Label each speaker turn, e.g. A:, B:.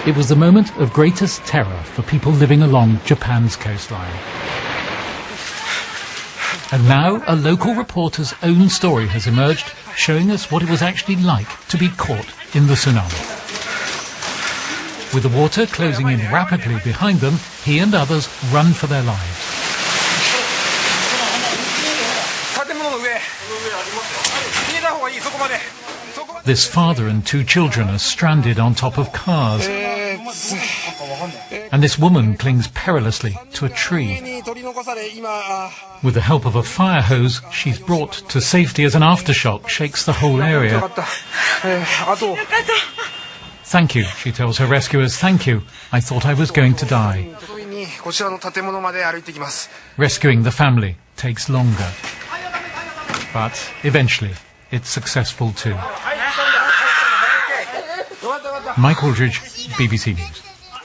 A: It was the moment of greatest terror for people living along Japan's coastline. And now a local reporter's own story has emerged, showing us what it was actually like to be caught in the tsunami. With the water closing in rapidly behind them, he and others run for their lives. This father and two children are stranded on top of cars, and this woman clings perilously to a tree. With the help of a fire hose, she's brought to safety as an aftershock shakes the whole area. "Thank you," she tells her rescuers, "thank you. I thought I was going to die." Rescuing the family takes longer, but eventually it's successful too. Mike Aldridge, BBC News.